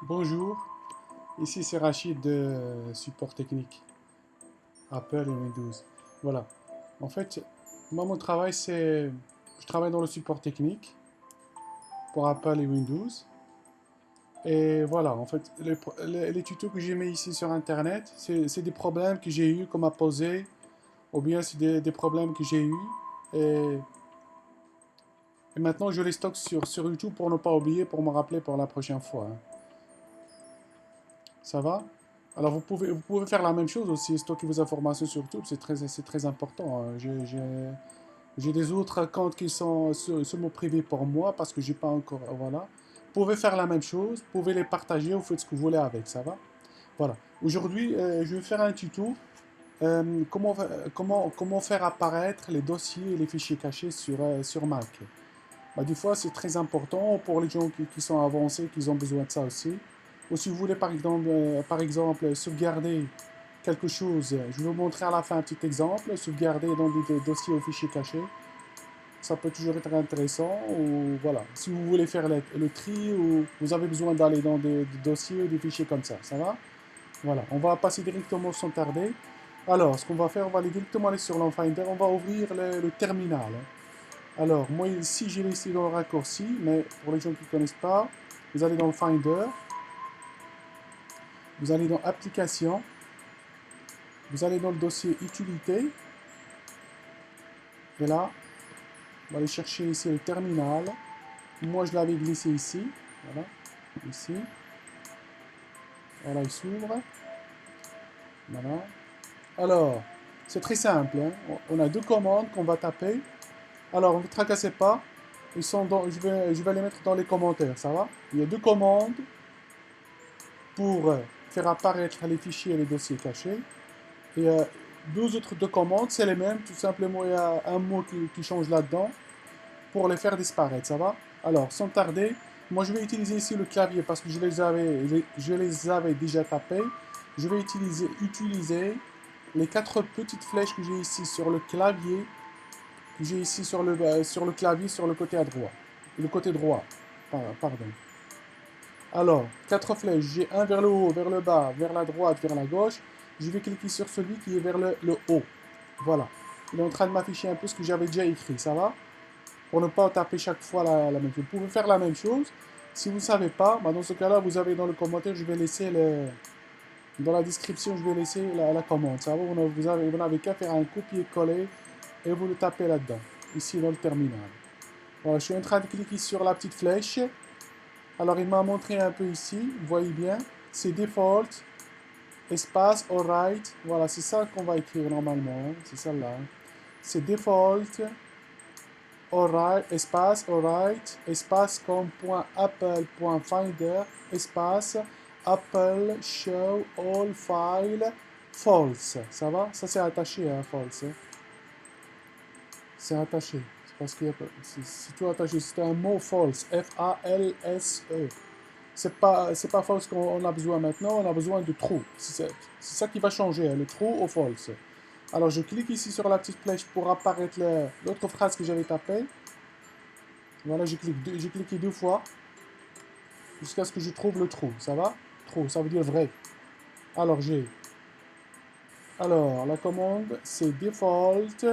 Bonjour, ici c'est Rachid de support technique Apple et Windows. Voilà, en fait, moi mon travail c'est, je travaille dans le support technique pour Apple et Windows. Et voilà, en fait, les tutos que j'ai mis ici sur Internet, c'est des problèmes que j'ai eu qu'on m'a posé, ou bien c'est des problèmes que j'ai eu. Et, et maintenant je les stocke sur YouTube pour ne pas oublier, pour me rappeler pour la prochaine fois, hein. Ça va? Alors vous pouvez faire la même chose aussi, stocker vos informations sur YouTube, c'est très important, hein. J'ai des autres comptes qui sont sur mon privé pour moi parce que j'ai pas encore, voilà. Vous pouvez faire la même chose, vous pouvez les partager, vous faites ce que vous voulez avec, ça va? Voilà. Aujourd'hui, je vais faire un tuto, comment faire apparaître les dossiers et les fichiers cachés sur Mac. Bah, des fois, c'est très important pour les gens qui sont avancés, qui ont besoin de ça aussi. Ou si vous voulez, par exemple, sauvegarder quelque chose, je vais vous montrer à la fin un petit exemple, sauvegarder dans des dossiers ou fichiers cachés. Ça peut toujours être intéressant. Ou voilà, si vous voulez faire le tri ou vous avez besoin d'aller dans des dossiers ou des fichiers comme ça va? Voilà, on va passer directement sans tarder. Alors, ce qu'on va faire, on va aller directement aller sur l'Enfinder, on va ouvrir le terminal, hein. Alors, moi ici, j'ai laissé dans le raccourci, mais pour les gens qui ne connaissent pas, vous allez dans le Finder, vous allez dans Applications, vous allez dans le dossier Utilité, et là, on va aller chercher ici le terminal. Moi, je l'avais glissé ici, voilà, ici. Voilà, il s'ouvre, voilà. Alors, c'est très simple, hein. On a deux commandes qu'on va taper. Alors, ne vous tracassez pas, je vais les mettre dans les commentaires, ça va? Il y a deux commandes pour faire apparaître les fichiers et les dossiers cachés. Et deux commandes, c'est les mêmes, tout simplement il y a un mot qui change là-dedans pour les faire disparaître, ça va? Alors, sans tarder, moi je vais utiliser ici le clavier parce que je les avais déjà tapés. Je vais utiliser les quatre petites flèches que j'ai ici sur le clavier, que j'ai ici sur le clavier, sur le côté à droite. Le côté droit, pardon. Alors, quatre flèches, j'ai un vers le haut, vers le bas, vers la droite, vers la gauche. Je vais cliquer sur celui qui est vers le haut. Voilà. Il est en train de m'afficher un peu ce que j'avais déjà écrit, ça va? Pour ne pas taper chaque fois la même chose. Vous pouvez faire la même chose. Si vous ne savez pas, bah dans ce cas-là, vous avez dans le commentaire, je vais laisser dans la description, je vais laisser la commande. Ça va? Vous n'avez qu'à faire un copier-coller et vous le tapez là-dedans, ici dans le terminal. Voilà, je suis en train de cliquer sur la petite flèche. Alors, il m'a montré un peu ici, vous voyez bien, c'est default, espace, alright. Voilà, c'est ça qu'on va écrire normalement, hein. C'est celle-là, hein. C'est default, alright, espace comme .apple.finder, espace, apple show all file false. Ça va? Ça c'est attaché à false, hein. C'est attaché. C'est parce que c'est tout attaché. C'est un mot false, F-A-L-S-E. C'est pas false qu'on a besoin maintenant, on a besoin de true. C'est ça qui va changer, hein, le true au false. Alors je clique ici sur la petite flèche pour apparaître l'autre phrase que j'avais tapée. Voilà, j'ai cliqué deux fois jusqu'à ce que je trouve le true. Ça va? True, ça veut dire vrai. Alors la commande c'est default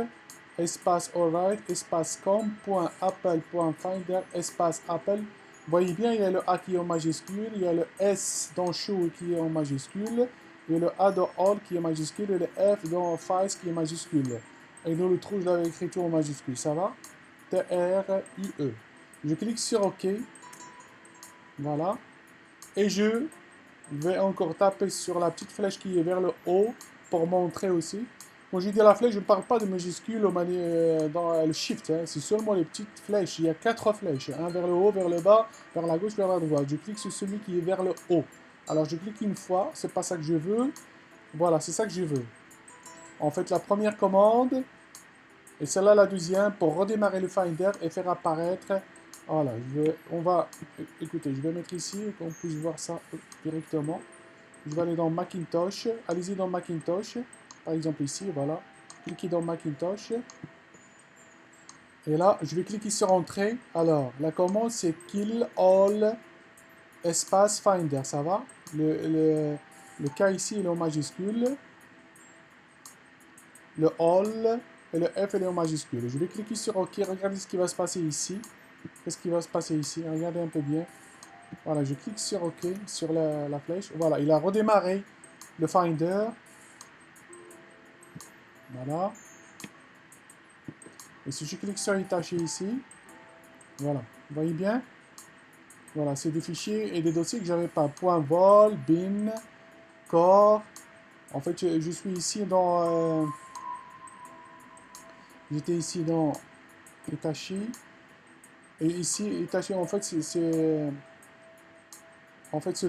espace alright espace com.apple.finder espace apple. Vous voyez bien, il y a le A qui est en majuscule, il y a le S dans show qui est en majuscule, il y a le A dans all qui est majuscule et le F dans files qui est majuscule. Et dans le trou, je l'avais écrit tout en majuscule. Ça va? T-R-U-E. Je clique sur OK. Voilà. Et je vais encore taper sur la petite flèche qui est vers le haut pour montrer aussi. Quand je dis la flèche, je ne parle pas de majuscules dans le shift, hein. C'est seulement les petites flèches. Il y a quatre flèches, un vers le haut, vers le bas, vers la gauche, vers la droite. Je clique sur celui qui est vers le haut. Alors je clique une fois, c'est pas ça que je veux. Voilà, c'est ça que je veux. En fait, la première commande, et celle-là la deuxième, pour redémarrer le Finder et faire apparaître. Voilà, écoutez, je vais mettre ici, qu'on puisse voir ça directement. Je vais aller dans Macintosh. Allez-y dans Macintosh. Par exemple ici, voilà. Cliquez dans Macintosh. Et là, je vais cliquer sur Entrée. Alors, la commande, c'est Kill All espace Finder, ça va? Le K ici, il est en majuscule. Le ALL et le F, il est en majuscule. Je vais cliquer sur OK. Regardez ce qui va se passer ici. Qu'est-ce qui va se passer ici? Regardez un peu bien. Voilà, je clique sur OK, sur la flèche. Voilà, il a redémarré le Finder. Voilà. Et si je clique sur Hitachi ici, voilà, vous voyez bien? Voilà, c'est des fichiers et des dossiers que j'avais pas. Point .vol, bin, core. En fait, je suis ici dans... j'étais ici dans Hitachi. Et ici, Hitachi, en fait, c'est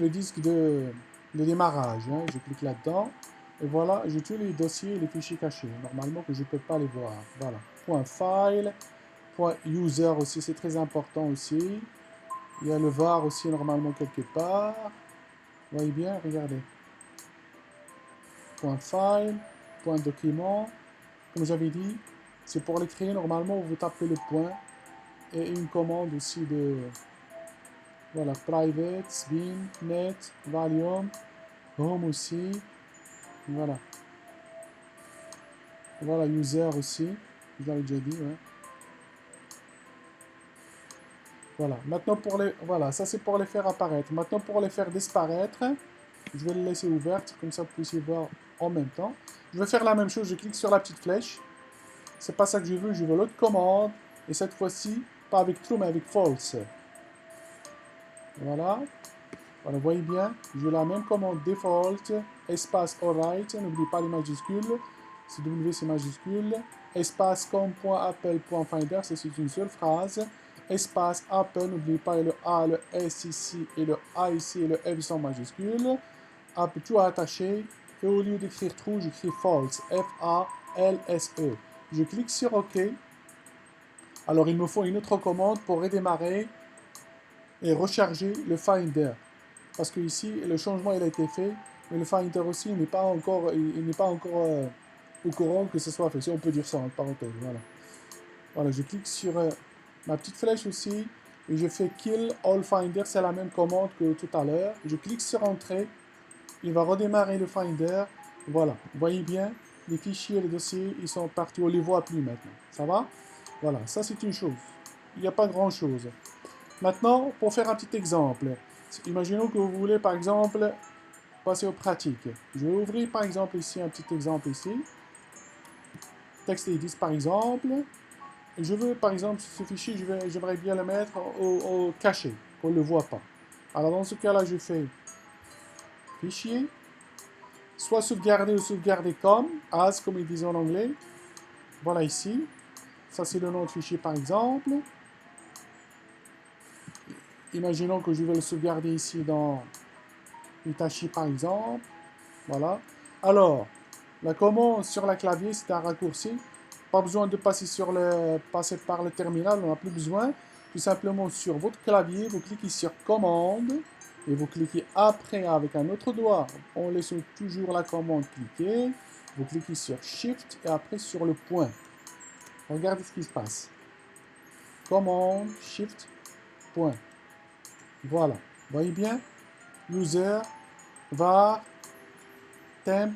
le disque de démarrage. Hein. Je clique là-dedans. Et voilà, j'ai tous les dossiers et les fichiers cachés. Normalement, que je ne peux pas les voir. Voilà. Point .file. Point .user aussi, c'est très important aussi. Il y a le var aussi, normalement, quelque part. Vous voyez bien, regardez. Point .file. Point .document. Comme j'avais dit, c'est pour les créer. Normalement, vous tapez le point. Et une commande aussi de... Voilà, private, bin, net, volume, home aussi. Voilà. Voilà, user aussi. Je l'avais déjà dit, ouais. Voilà. Maintenant pour les... Voilà, ça c'est pour les faire apparaître. Maintenant pour les faire disparaître, je vais les laisser ouvertes, comme ça vous puissiez voir en même temps. Je vais faire la même chose, je clique sur la petite flèche. C'est pas ça que je veux l'autre commande. Et cette fois-ci, pas avec true, mais avec false. Voilà. Voilà, vous voyez bien, j'ai la même commande default, espace alright, n'oubliez pas les majuscules, c'est W c'est majuscule, espace com.appel.finder, c'est une seule phrase, espace appel, n'oubliez pas le A, le S ici, et le A ici, et le F sont majuscules, tout attaché, et au lieu d'écrire true, j'écris false, F-A-L-S-E. Je clique sur OK, alors il me faut une autre commande pour redémarrer et recharger le Finder. Parce que ici, le changement il a été fait, mais le Finder aussi n'est pas encore, au courant que ce soit fait. Si on peut dire ça en parenthèse. Voilà. Voilà, je clique sur ma petite flèche aussi et je fais Kill All Finder. C'est la même commande que tout à l'heure. Je clique sur Entrée. Il va redémarrer le Finder. Voilà. Vous voyez bien, les fichiers, les dossiers, ils sont partis. On ne les voit plus maintenant. Ça va? Voilà, ça c'est une chose. Il n'y a pas grand chose. Maintenant, pour faire un petit exemple, imaginons que vous voulez par exemple passer aux pratiques. Je vais ouvrir par exemple ici un petit exemple ici. Texte edit par exemple. Et je veux par exemple ce fichier, j'aimerais bien le mettre au caché, qu'on ne le voit pas. Alors dans ce cas-là, je fais fichier, soit sauvegarder ou sauvegarder comme, as comme ils disent en anglais. Voilà ici. Ça c'est le nom de fichier par exemple. Imaginons que je vais le sauvegarder ici dans Hitachi par exemple. Voilà. Alors, la commande sur la clavier, c'est un raccourci. Pas besoin de passer par le terminal, on n'a plus besoin. Tout simplement sur votre clavier, vous cliquez sur commande et vous cliquez après avec un autre doigt. On laisse toujours la commande cliquer. Vous cliquez sur shift et après sur le point. Regardez ce qui se passe. Commande, shift, point. Voilà. Vous voyez bien? User, var, temp,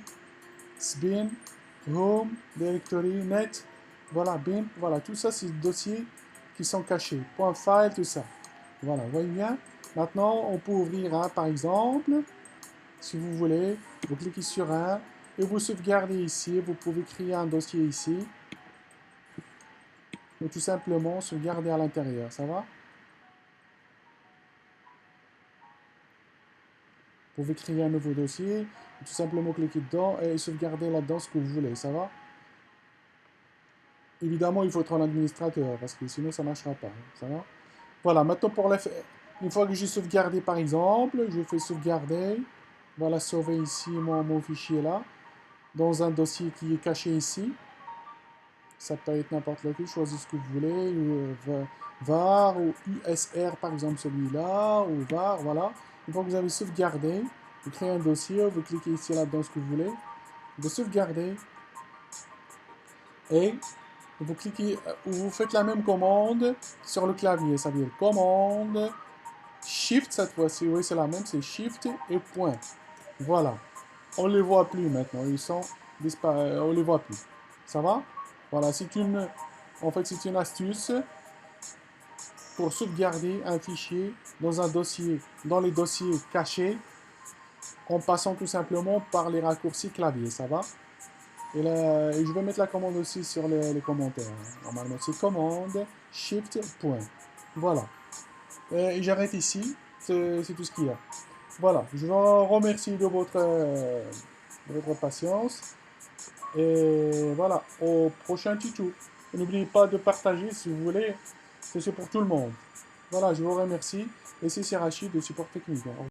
bin, home, directory, net, voilà, bin, voilà, tout ça c'est des dossiers qui sont cachés, point file, tout ça. Voilà, vous voyez bien. Maintenant, on peut ouvrir un, par exemple, si vous voulez, vous cliquez sur un, et vous sauvegardez ici, vous pouvez créer un dossier ici, ou tout simplement sauvegarder à l'intérieur, ça va? Vous pouvez créer un nouveau dossier, tout simplement cliquer dedans et sauvegarder là-dedans ce que vous voulez, ça va? Évidemment, il faut être un administrateur, parce que sinon ça ne marchera pas, ça va? Voilà, maintenant pour une fois que j'ai sauvegardé par exemple, je fais sauvegarder, voilà, sauver ici mon fichier là, dans un dossier qui est caché ici. Ça peut être n'importe lequel, choisissez ce que vous voulez, var ou USR par exemple celui-là, ou var, voilà. Une fois que vous avez sauvegardé, vous créez un dossier, vous cliquez ici là-dedans ce que vous voulez, vous sauvegardez, et vous cliquez, ou vous faites la même commande sur le clavier, ça veut dire commande, Shift cette fois-ci, oui, c'est la même, c'est Shift et point. Voilà. On ne les voit plus maintenant, ils sont disparus, on ne les voit plus. Ça va? Voilà, c'est une, en fait, c'est une astuce pour sauvegarder un fichier dans un dossier, dans les dossiers cachés, en passant tout simplement par les raccourcis clavier, ça va? Et je vais mettre la commande aussi sur les commentaires. Normalement, c'est commande, shift, point. Voilà. Et j'arrête ici. C'est tout ce qu'il y a. Voilà. Je vous remercie de votre patience. Et voilà. Au prochain tuto. Et n'oubliez pas de partager si vous voulez. C'est pour tout le monde. Voilà. Je vous remercie. Et c'est Rachid de Support Technique.